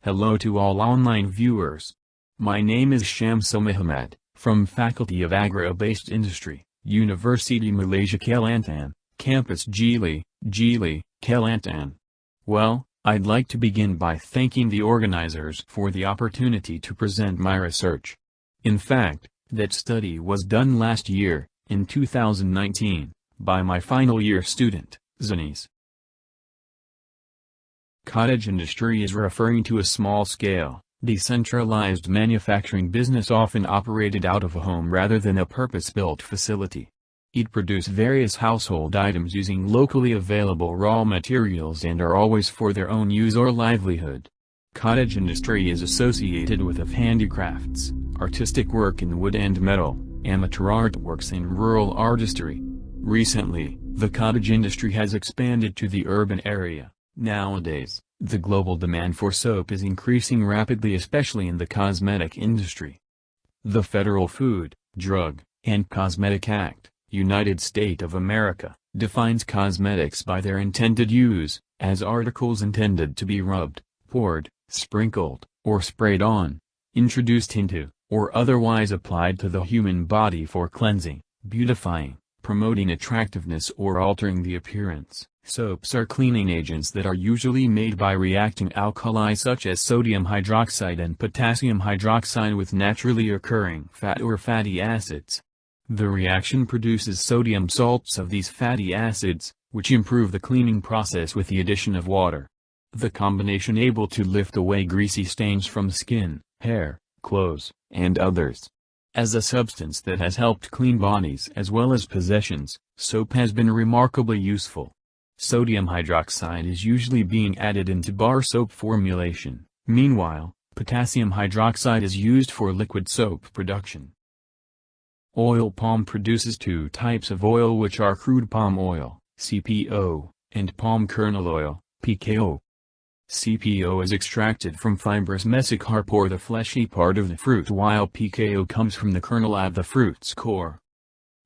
Hello to all online viewers. My name is Shamsul Muhammad, from Faculty of Agro-Based Industry, University Malaysia Kelantan, Campus Gili, Kelantan. Well, I'd like to begin by thanking the organizers for the opportunity to present my research. In fact, that study was done last year, in 2019, by my final year student, Zanis. Cottage industry is referring to a small-scale, decentralized manufacturing business often operated out of a home rather than a purpose-built facility. It produces various household items using locally available raw materials and are always for their own use or livelihood. Cottage industry is associated with handicrafts, artistic work in wood and metal, amateur artworks and rural artistry. Recently, the cottage industry has expanded to the urban area. Nowadays, the global demand for soap is increasing rapidly, especially in the cosmetic industry. The Federal Food, Drug, and Cosmetic Act, United States of America, defines cosmetics by their intended use, as articles intended to be rubbed, poured, sprinkled, or sprayed on, introduced into, or otherwise applied to the human body for cleansing, beautifying, promoting attractiveness or altering the appearance. Soaps are cleaning agents that are usually made by reacting alkali such as sodium hydroxide and potassium hydroxide with naturally occurring fat or fatty acids. The reaction produces sodium salts of these fatty acids, which improve the cleaning process with the addition of water. The combination able to lift away greasy stains from skin, hair, clothes, and others. As a substance that has helped clean bodies as well as possessions, soap has been remarkably useful. Sodium hydroxide is usually being added into bar soap formulation. Meanwhile, potassium hydroxide is used for liquid soap production. Oil palm produces two types of oil, which are crude palm oil, CPO, and palm kernel oil, PKO. CPO is extracted from fibrous mesocarp or the fleshy part of the fruit, while PKO comes from the kernel of the fruit's core.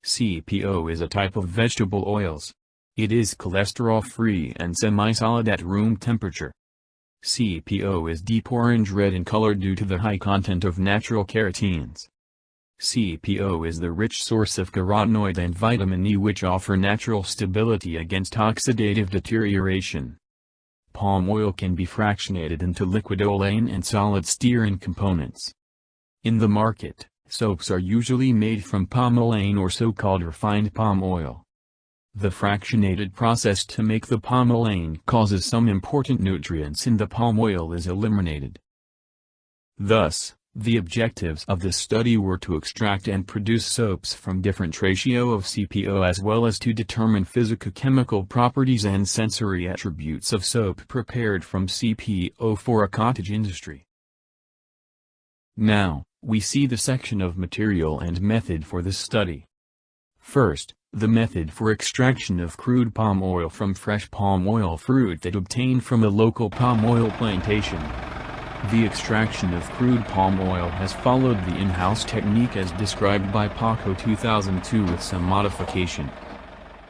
CPO is a type of vegetable oils. It is cholesterol-free and semi-solid at room temperature. CPO is deep orange-red in color due to the high content of natural carotenes. CPO is the rich source of carotenoid and vitamin E, which offer natural stability against oxidative deterioration. Palm oil can be fractionated into liquid olein and solid stearin components. In the market, soaps are usually made from palm olein or so-called refined palm oil. The fractionated process to make the palm olein causes some important nutrients in the palm oil is eliminated. Thus, the objectives of this study were to extract and produce soaps from different ratio of CPO as well as to determine physicochemical properties and sensory attributes of soap prepared from CPO for a cottage industry. Now, we see the section of material and method for this study. First, the method for extraction of crude palm oil from fresh palm oil fruit that obtained from a local palm oil plantation. The extraction of crude palm oil has followed the in-house technique as described by PACO 2002 with some modification.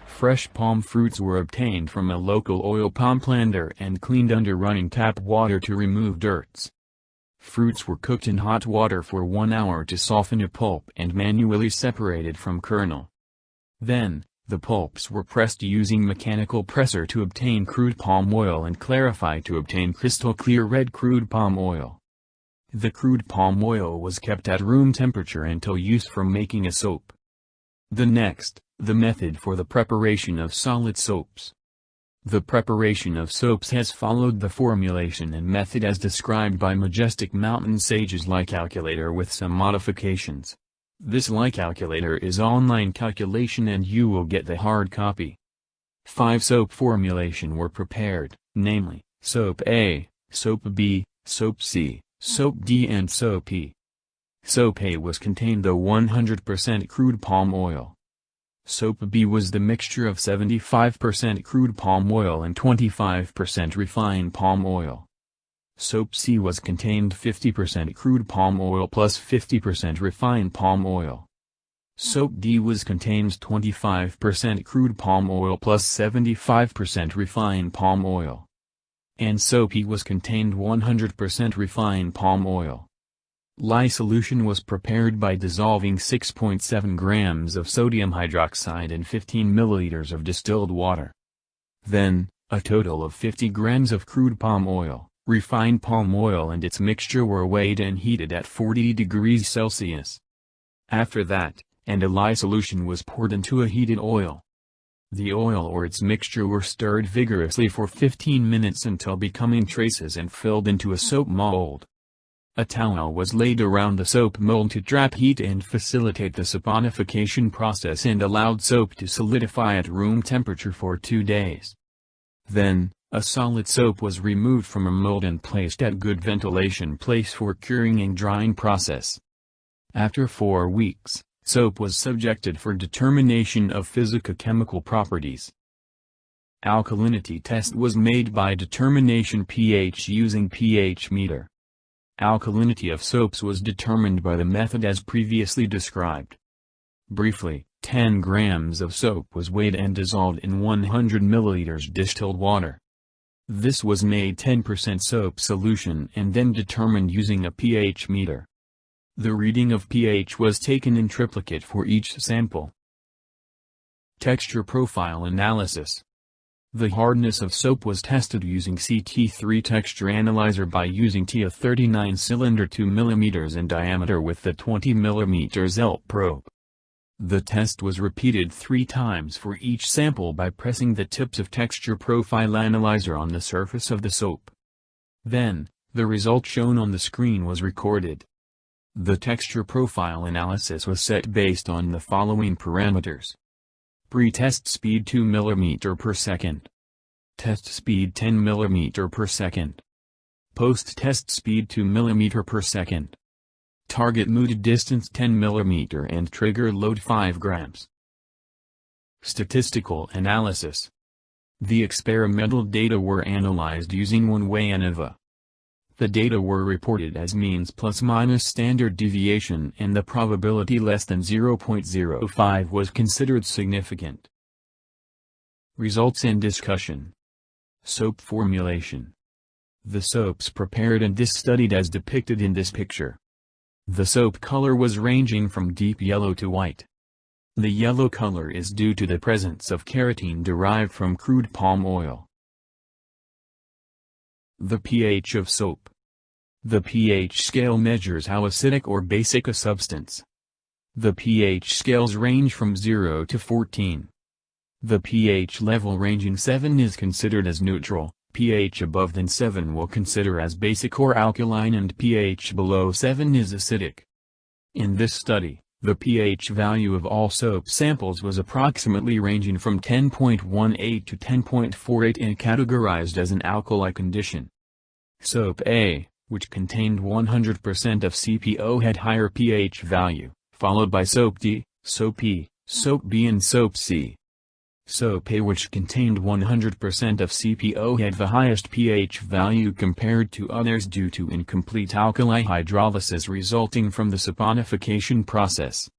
Fresh palm fruits were obtained from a local oil palm planter and cleaned under running tap water to remove dirts. Fruits were cooked in hot water for 1 hour to soften a pulp and manually separated from kernel. Then, the pulps were pressed using mechanical presser to obtain crude palm oil and clarified to obtain crystal clear red crude palm oil. The crude palm oil was kept at room temperature until used for making a soap. The method for the preparation of solid soaps. The preparation of soaps has followed the formulation and method as described by Majestic Mountain Sage's Lie Calculator with some modifications. This Lie Calculator is online calculation and you will get the hard copy. 5 soap formulation were prepared, namely, Soap A, Soap B, Soap C, Soap D and Soap E. Soap A was contained the 100% crude palm oil. Soap B was the mixture of 75% crude palm oil and 25% refined palm oil. Soap C was contained 50% crude palm oil plus 50% refined palm oil. Soap D was contains 25% crude palm oil plus 75% refined palm oil. and soap E was contained 100% refined palm oil. Lye solution was prepared by dissolving 6.7 grams of sodium hydroxide in 15 milliliters of distilled water. Then, a total of 50 grams of crude palm oil, refined palm oil and its mixture were weighed and heated at 40 degrees Celsius. After that, a lye solution was poured into a heated oil. The oil or its mixture were stirred vigorously for 15 minutes until becoming traces and filled into a soap mold. A towel was laid around the soap mold to trap heat and facilitate the saponification process and allowed soap to solidify at room temperature for 2 days. Then, a solid soap was removed from a mold and placed at good ventilation place for curing and drying process. After 4 weeks, soap was subjected for determination of physico-chemical properties. Alkalinity test was made by determination pH using pH meter. Alkalinity of soaps was determined by the method as previously described. Briefly, 10 grams of soap was weighed and dissolved in 100 milliliters distilled water. This was made 10% soap solution and then determined using a pH meter. The reading of pH was taken in triplicate for each sample. Texture profile analysis. The hardness of soap was tested using CT3 texture analyzer by using a 39 cylinder 2 mm in diameter with the 20 mm ZELP probe. The test was repeated 3 times for each sample by pressing the tips of texture profile analyzer on the surface of the soap. Then, the result shown on the screen was recorded. The texture profile analysis was set based on the following parameters. Pre-test speed 2 mm per second. Test speed 10 mm per second. Post-test speed 2 mm per second. Target mooted distance 10 mm and trigger load 5 grams. Statistical analysis. The experimental data were analyzed using one-way ANOVA. The data were reported as means plus minus standard deviation and the probability less than 0.05 was considered significant. Results and discussion. Soap formulation. The soaps prepared and studied as depicted in this picture. The soap color was ranging from deep yellow to white. The yellow color is due to the presence of keratin derived from crude palm oil. The pH of soap. The pH scale measures how acidic or basic a substance. The pH scales range from 0 to 14. The pH level ranging 7 is considered as neutral, pH above than 7 will consider as basic or alkaline and pH below 7 is acidic. In this study, the pH value of all soap samples was approximately ranging from 10.18 to 10.48 and categorized as an alkali condition. Soap A, which contained 100% of CPO, had higher pH value, followed by soap D, soap E, soap B and soap C. Soap A, which contained 100% of CPO, had the highest pH value compared to others due to incomplete alkali hydrolysis resulting from the saponification process.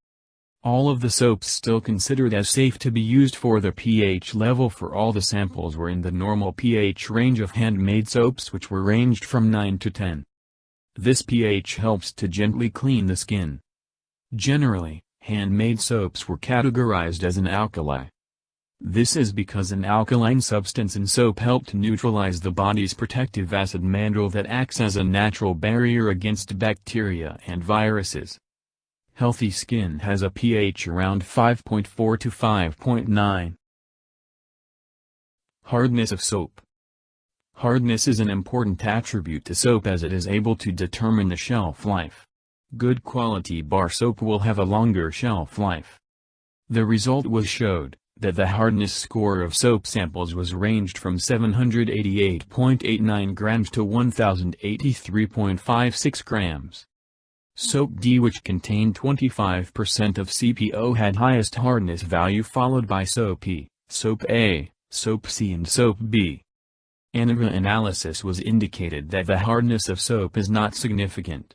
All of the soaps still considered as safe to be used for the pH level for all the samples were in the normal pH range of handmade soaps, which were ranged from 9 to 10. This pH helps to gently clean the skin. Generally, handmade soaps were categorized as an alkali. This is because an alkaline substance in soap helped neutralize the body's protective acid mandrel that acts as a natural barrier against bacteria and viruses. Healthy skin has a pH around 5.4 to 5.9. Hardness of soap. Hardness is an important attribute to soap as it is able to determine the shelf life. Good quality bar soap will have a longer shelf life. The result was showed that the hardness score of soap samples was ranged from 788.89 grams to 1083.56 grams. Soap D, which contained 25% of CPO, had highest hardness value, followed by soap E, soap A, soap C and soap B. ANOVA analysis was indicated that the hardness of soap is not significant.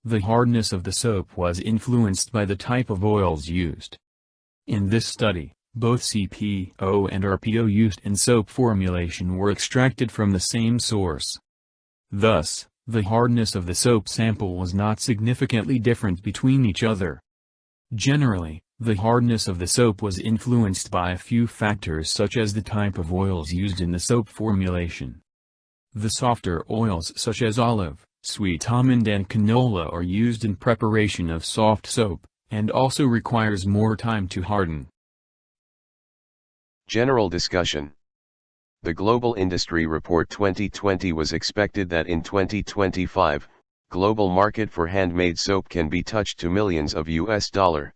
The hardness of the soap was influenced by the type of oils used. In this study, Both CPO and RPO used in soap formulation were extracted from the same source. Thus, the hardness of the soap sample was not significantly different between each other. Generally, the hardness of the soap was influenced by a few factors such as the type of oils used in the soap formulation. The softer oils such as olive, sweet almond and canola are used in preparation of soft soap, and also requires more time to harden. General discussion. The Global Industry Report 2020 was expected that in 2025, global market for handmade soap can be touched to millions of US dollar.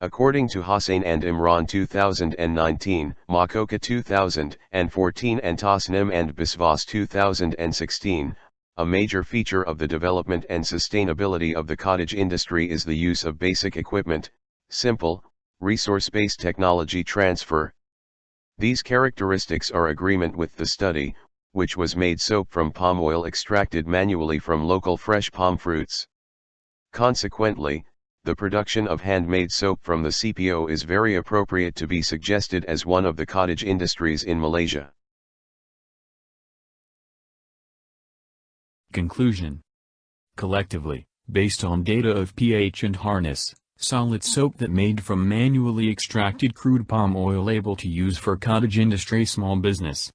According to Hossain and Imran 2019, Makoka 2014 and Tasnim and Biswas 2016, a major feature of the development and sustainability of the cottage industry is the use of basic equipment, simple, resource-based technology transfer. These characteristics are agreement with the study, which was made soap from palm oil extracted manually from local fresh palm fruits. Consequently, the production of handmade soap from the CPO is very appropriate to be suggested as one of the cottage industries in Malaysia. Conclusion. Collectively, based on data of pH and hardness, solid soap that made from manually extracted crude palm oil able to use for cottage industry small business,